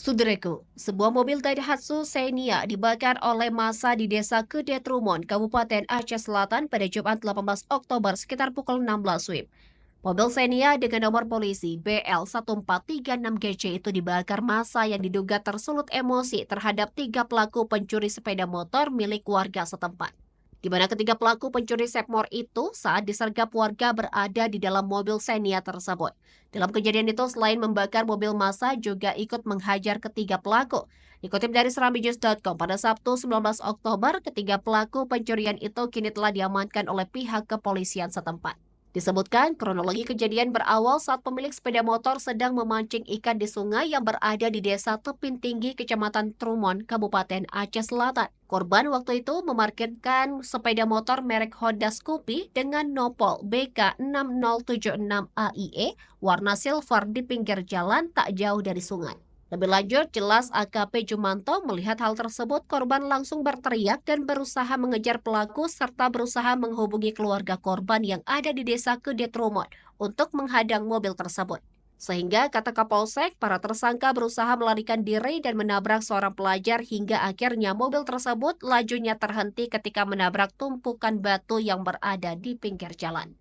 Sudereko, sebuah mobil Daihatsu Xenia dibakar oleh massa di desa Kedetrumon, Kabupaten Aceh Selatan pada Jumat 18 Oktober sekitar pukul 16 WIB. Mobil Xenia dengan nomor polisi BL1436GC itu dibakar massa yang diduga tersulut emosi terhadap tiga pelaku pencuri sepeda motor milik warga setempat. Di mana ketiga pelaku pencuri sepmor itu saat disergap warga berada di dalam mobil Xenia tersebut. Dalam kejadian itu, selain membakar mobil massa, juga ikut menghajar ketiga pelaku. Dikutip dari serambinews.com, pada Sabtu 19 Oktober, ketiga pelaku pencurian itu kini telah diamankan oleh pihak kepolisian setempat. Disebutkan, kronologi kejadian berawal saat pemilik sepeda motor sedang memancing ikan di sungai yang berada di desa Tepin Tinggi, Kecamatan Trumon, Kabupaten Aceh Selatan. Korban waktu itu memarkirkan sepeda motor merek Honda Scoopy dengan nopol BK6076AIE warna silver di pinggir jalan tak jauh dari sungai. Lebih lanjut, jelas AKP Jumanto melihat hal tersebut, korban langsung berteriak dan berusaha mengejar pelaku serta berusaha menghubungi keluarga korban yang ada di desa Kedetromon untuk menghadang mobil tersebut. Sehingga, kata Kapolsek, para tersangka berusaha melarikan diri dan menabrak seorang pelajar hingga akhirnya mobil tersebut lajunya terhenti ketika menabrak tumpukan batu yang berada di pinggir jalan.